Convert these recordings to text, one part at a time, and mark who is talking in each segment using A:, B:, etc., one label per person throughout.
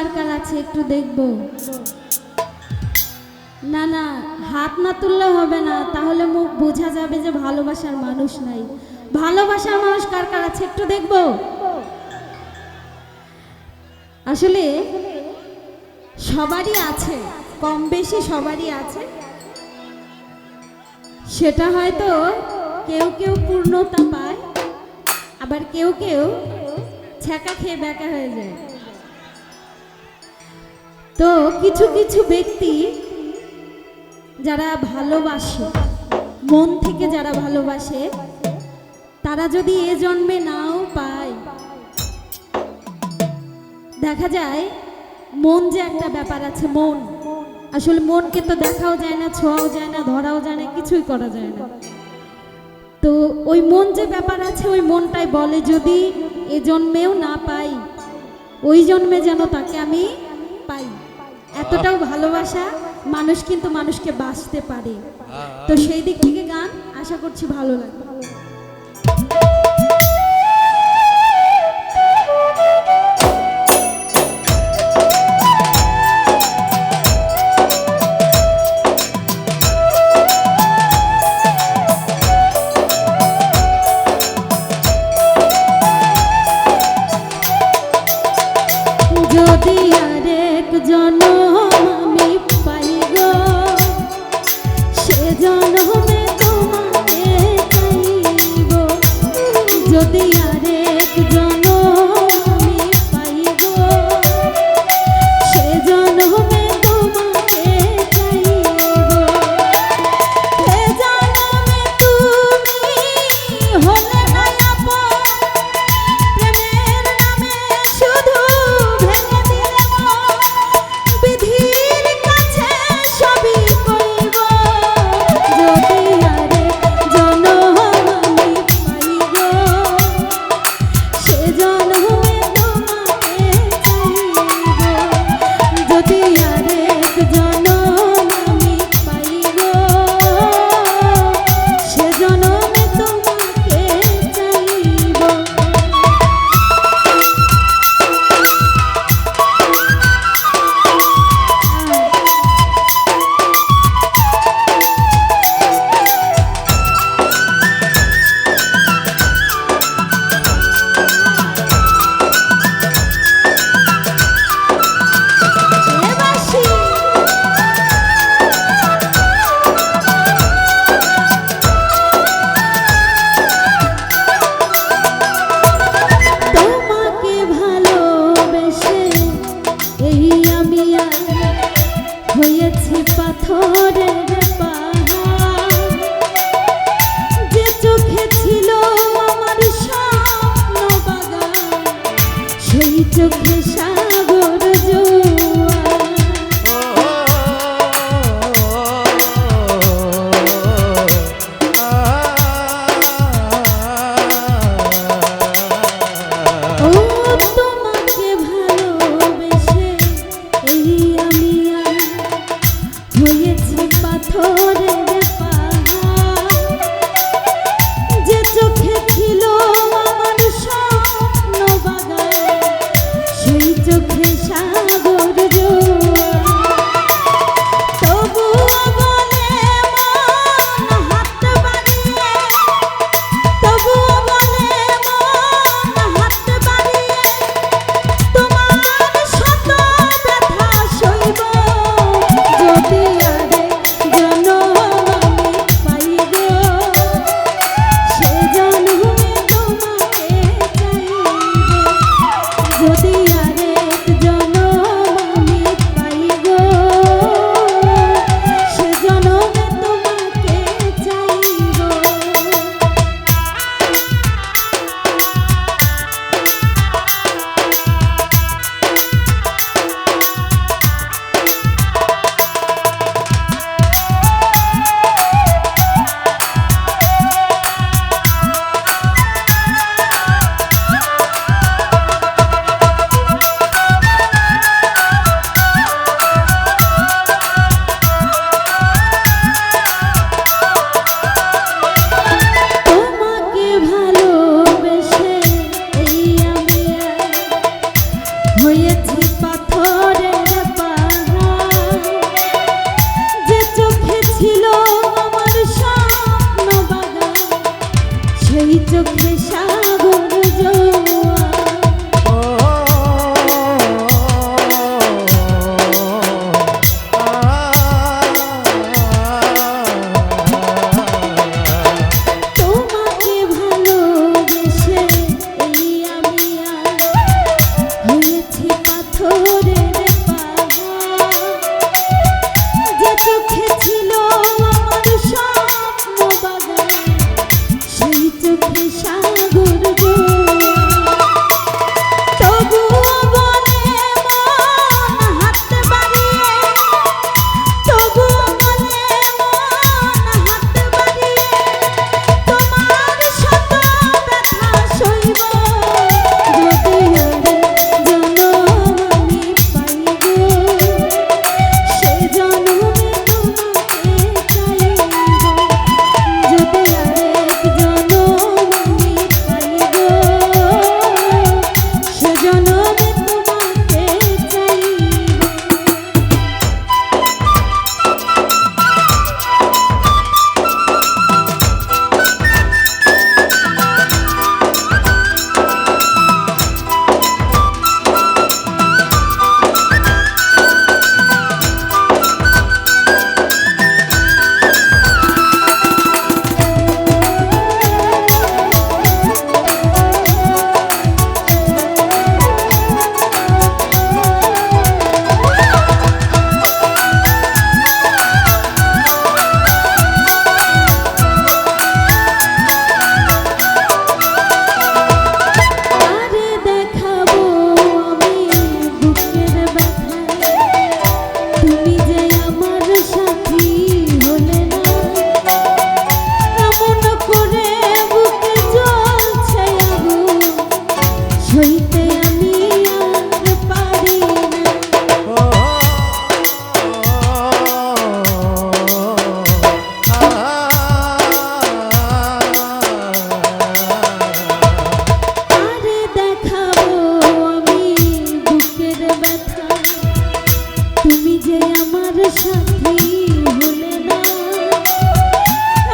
A: কার কার আছে একটু দেখবো। না না, হাত না তুললে হবে না, তাহলে মুখ বোঝা যাবে যে ভালোবাসার মানুষ নাই। ভালোবাসার মানুষ কার কার আছে একটু দেখবো। আসলে সবারই আছে, কম বেশি সবারই আছে। সেটা হয়তো কেউ কেউ পূর্ণতা পায়, আবার কেউ কেউ ছ্যাঁকা খেয়ে ব্যাকা হয়ে যায়। তো কিছু কিছু ব্যক্তি যারা ভালোবাসে, মন থেকে যারা ভালোবাসে, তারা যদি এ জন্মে নাও পায়, দেখা যায় মন যে একটা ব্যাপার আছে, মন আসলে মনকে তো দেখাও যায় না, ছোঁয়াও যায় না, ধরাও যায় না, কিছুই করা যায় না। তো ওই মন যে ব্যাপার আছে, ওই মনটাই বলে যদি এ জন্মেও না পাই, ওই জন্মে যেন তাকে আমি পাই। এতটাও ভালোবাসা মানুষ কিন্তু মানুষকে বাঁচতে পারে। তো সেই দিক থেকে গান আশা করছি ভালো লাগবে। যদি আরেক জনম আমি পাই গো, সে জনমে তোমাকে চাইব। যদি আরেক জনম আমি পাই গো, সে জনমে তোমাকে চাইব। সে জনমে তুমি হলে আপন, প্রেমের নামে শুধু বিধির কাছে সবই কইব। যদি আরেক জনম আমি পাই গো, সে জনমে তোমাকে চাইব। যদি আরেক জনম আমি পাই গো, সে জনমে তোমাকে চাইব। তোমাকে ভালোবেসে এই আমি আজ হয়েছি পাথরের পাহাড়। যে চোখে ছিল আমার স্বপ্ন বাগান, সেই চোখে সাগর জোয়ার। ও তোমাকে ভালোবেসে এই আমি আজ হয়েছি পাথর সাথী হলে না,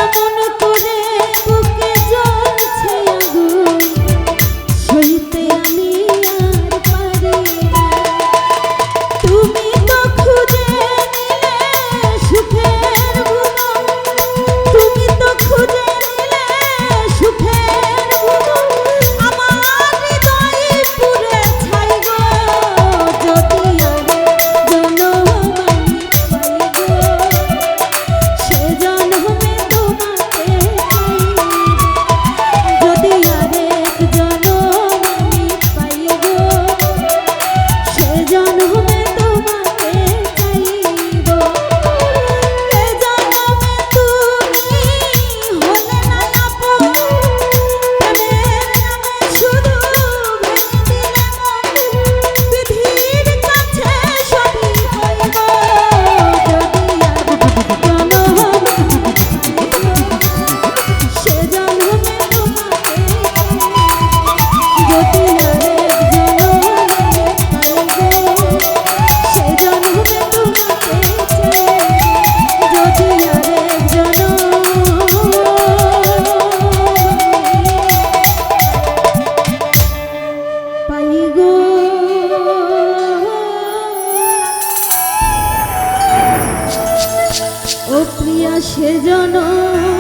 A: এমন করে বুকে জ্বলছে আগুন, সইতে আমি আর পারি না। তুমি তো খুঁজে নিলে সুখের ভুবন, তুমি তো খুঁজে নিলে সুখের ভুবন, আমার হৃদয় পুড়ে ছাই গো। যদি আরে জনম আমি পাই গো, সে জনমে তোমাকে চাইব। যদি আরেক জনম আমি পাই গো, সে জনমে তোমাকে চাইব। এ জনমে তুমি হলে না আপন, প্রেমের নামে শুধু ভেঙে দিলে মন, বিধির কাছে সবই হইব। যদি আর জনম সে জনমে তোমাকে চাইব। যদি আরেক জনম সে জনমে তোমাকে চাইব। যদি আরেক জনম পাই গো। ও প্রিয়া সে জনম